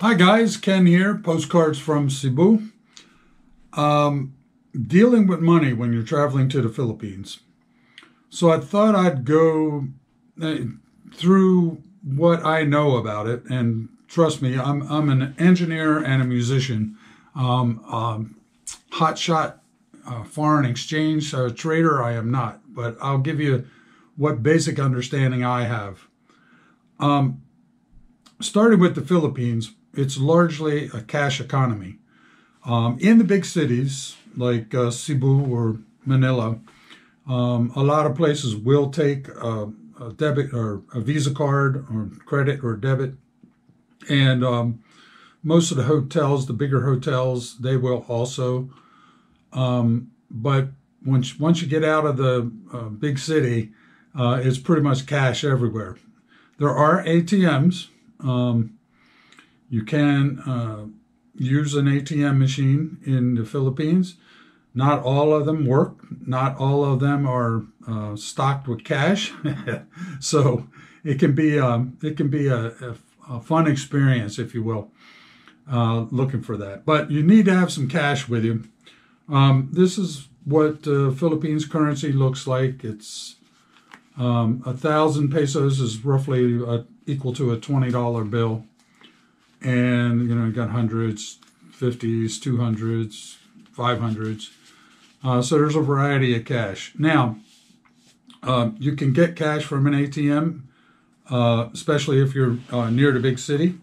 Hi guys, Ken here, postcards from Cebu. Dealing with money when you're traveling to the Philippines. So I thought I'd go through what I know about it, and trust me, I'm an engineer and a musician. Hotshot foreign exchange trader I am not, but I'll give you what basic understanding I have. Starting with the Philippines, it's largely a cash economy. In the big cities like Cebu or Manila, a lot of places will take a debit or a Visa card or credit or debit. And most of the hotels, the bigger hotels, they will also. But once you get out of the big city, it's pretty much cash everywhere. There are ATMs. You can use an ATM machine in the Philippines. Not all of them work. Not all of them are stocked with cash. So it can be a fun experience, if you will, looking for that. But you need to have some cash with you. This is what Philippines currency looks like. It's 1,000 pesos is roughly equal to a $20 bill. And, you got hundreds, 50s, 200s, 500s. So there's a variety of cash. Now, you can get cash from an ATM, especially if you're near the big city,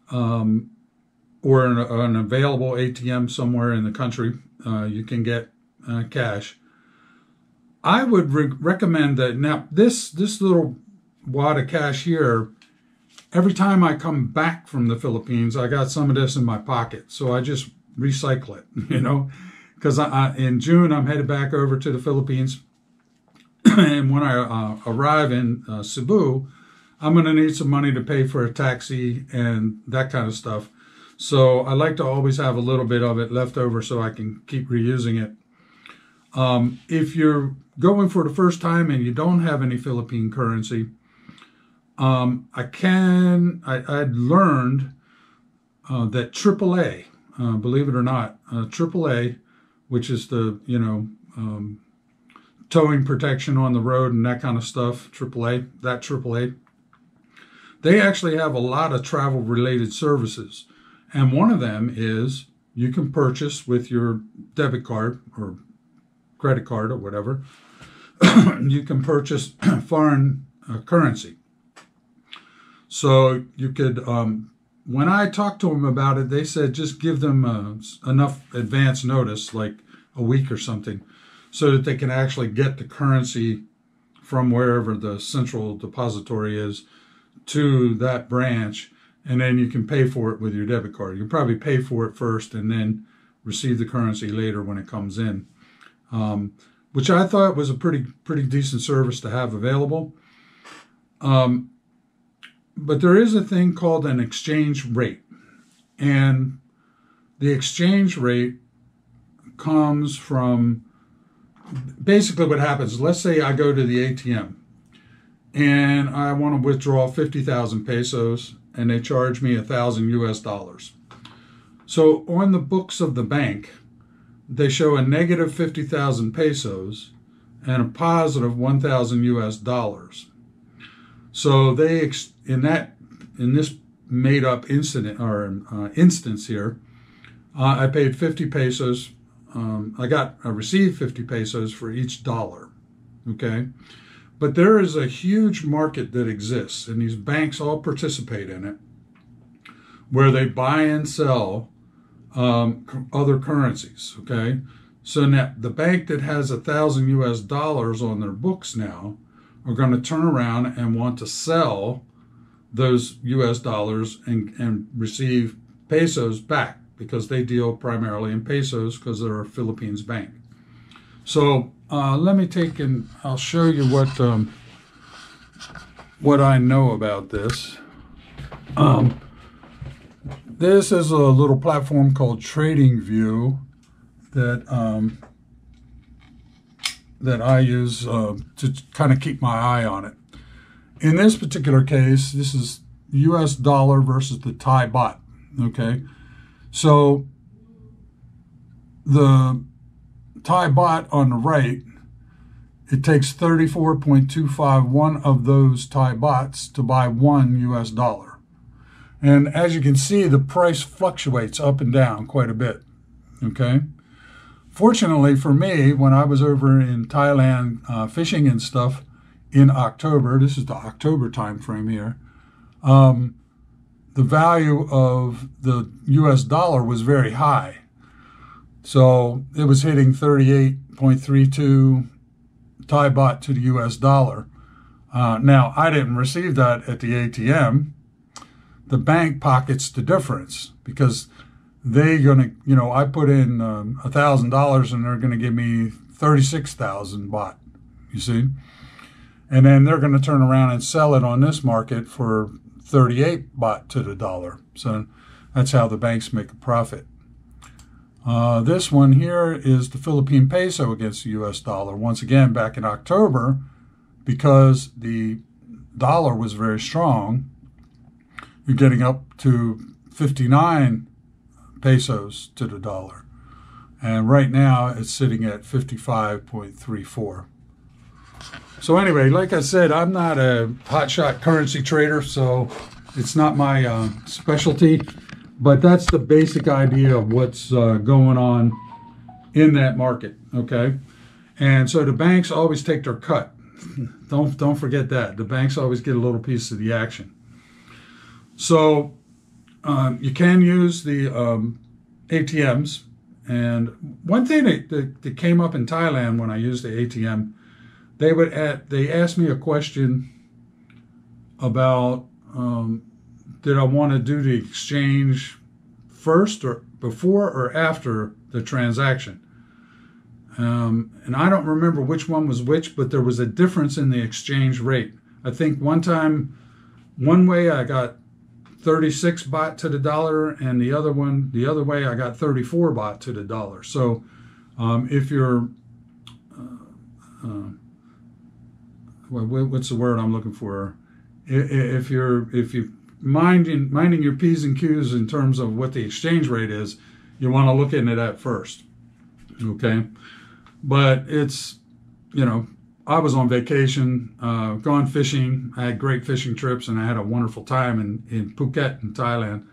or an available ATM somewhere in the country. You can get cash. I would recommend that. Now, this little wad of cash here, every time I come back from the Philippines, I got some of this in my pocket. So I just recycle it, because in June, I'm headed back over to the Philippines. And when I arrive in Cebu, I'm going to need some money to pay for a taxi and that kind of stuff. So I like to always have a little bit of it left over so I can keep reusing it. If you're going for the first time and you don't have any Philippine currency, I'd learned that AAA, believe it or not, AAA, which is the, towing protection on the road and that kind of stuff, AAA, they actually have a lot of travel related services. And one of them is you can purchase with your debit card or credit card or whatever, you can purchase foreign currency. So you could, when I talked to them about it, they said just give them enough advance notice, like a week or something, so that they can actually get the currency from wherever the central depository is to that branch, and then you can pay for it with your debit card. You can probably pay for it first and then receive the currency later when it comes in, which I thought was a pretty decent service to have available. But there is a thing called an exchange rate. And the exchange rate comes from, basically what happens, let's say I go to the ATM and I want to withdraw 50,000 pesos and they charge me $1,000 US. So on the books of the bank, they show a negative 50,000 pesos and a positive $1,000 US. So they, in this made up incident or instance here, I paid 50 pesos. I received 50 pesos for each dollar. Okay. But there is a huge market that exists, and these banks all participate in it, where they buy and sell other currencies. Okay. So now the bank that has $1,000 US on their books now are going to turn around and want to sell those US dollars and receive pesos back, because they deal primarily in pesos because they're a Philippines bank. So let me take and I'll show you what I know about this. This is a little platform called TradingView that that I use to kind of keep my eye on it. In this particular case, this is US dollar versus the Thai baht. Okay, so the Thai baht on the right, it takes 34.251 of those Thai bahts to buy $1. And as you can see, the price fluctuates up and down quite a bit. Okay. Fortunately for me, when I was over in Thailand fishing and stuff in October, this is the October time frame here, the value of the US dollar was very high. So it was hitting 38.32 Thai baht to the US dollar. Now, I didn't receive that at the ATM. The bank pockets the difference because they're going to, I put in $1,000 and they're going to give me 36,000 baht, you see? And then they're going to turn around and sell it on this market for 38 baht to the dollar. So that's how the banks make a profit. This one here is the Philippine peso against the US dollar. Once again, back in October, because the dollar was very strong, you're getting up to 59 pesos to the dollar. And right now it's sitting at 55.34. So anyway, like I said, I'm not a hotshot currency trader, so it's not my specialty, but that's the basic idea of what's going on in that market, okay? And so the banks always take their cut. Don't forget that. The banks always get a little piece of the action. So you can use the ATMs. And one thing that came up in Thailand when I used the ATM, they asked me a question about did I want to do the exchange first or before or after the transaction. And I don't remember which one was which, but there was a difference in the exchange rate. I think one way I got 36 baht to the dollar, and the other way I got 34 baht to the dollar. So if you're what's the word I'm looking for? If you minding your P's and Q's in terms of what the exchange rate is, you want to look into that first. Okay, but it's, I was on vacation, gone fishing. I had great fishing trips, and I had a wonderful time in Phuket in Thailand.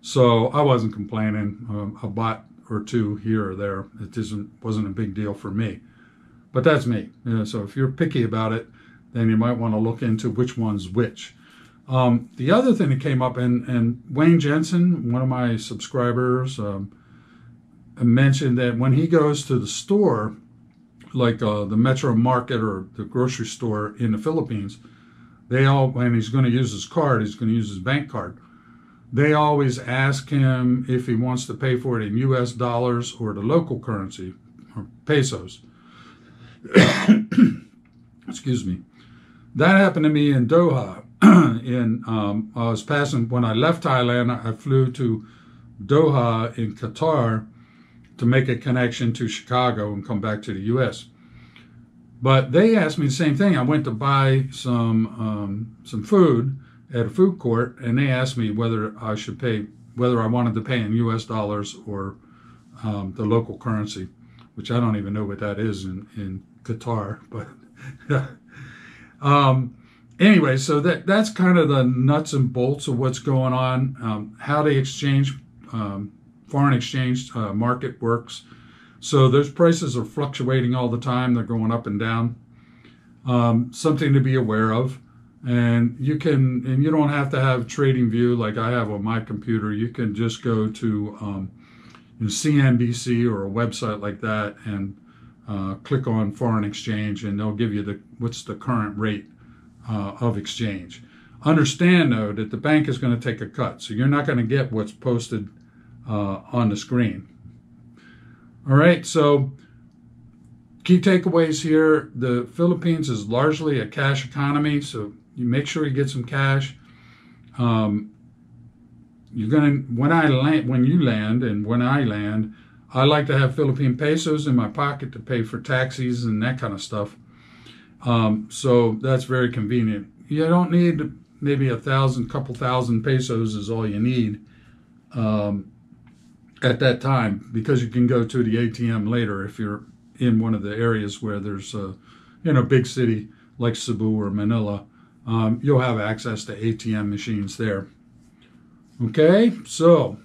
So I wasn't complaining. A baht or two here or there, it wasn't a big deal for me. But that's me. So if you're picky about it, then you might want to look into which one's which. The other thing that came up, and Wayne Jensen, one of my subscribers, mentioned that when he goes to the store, like the Metro Market or the grocery store in the Philippines, when he's going to use his card, he's going to use his bank card. They always ask him if he wants to pay for it in US dollars or the local currency, or pesos. Excuse me. That happened to me in Doha. I was passing, when I left Thailand, I flew to Doha in Qatar to make a connection to Chicago and come back to the U.S. But they asked me the same thing. I went to buy some food at a food court, and they asked me whether I wanted to pay in U.S. dollars or the local currency, which I don't even know what that is in Qatar. But anyway, so that's kind of the nuts and bolts of what's going on, how the foreign exchange market works. So those prices are fluctuating all the time. They're going up and down. Something to be aware of. And you don't have to have TradingView like I have on my computer. You can just go to CNBC or a website like that and click on foreign exchange, and they'll give you what's the current rate of exchange. Understand, though, that the bank is going to take a cut, so you're not going to get what's posted on the screen. All right, so key takeaways here: the Philippines is largely a cash economy, so you make sure you get some cash. When you land, and when I land, I like to have Philippine pesos in my pocket to pay for taxis and that kind of stuff. So that's very convenient. You don't need maybe couple thousand pesos is all you need at that time, because you can go to the ATM later if you're in one of the areas where there's a big city like Cebu or Manila. You'll have access to ATM machines there. Okay, so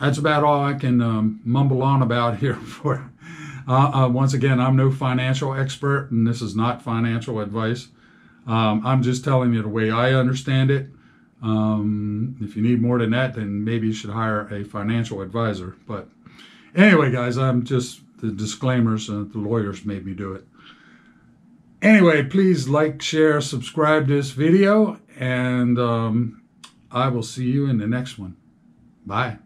that's about all I can mumble on about here for. Once again, I'm no financial expert, and this is not financial advice. I'm just telling you the way I understand it. If you need more than that, then maybe you should hire a financial advisor. But anyway, guys, I'm just the disclaimers. The lawyers made me do it. Anyway, please like, share, subscribe to this video, and I will see you in the next one. Bye.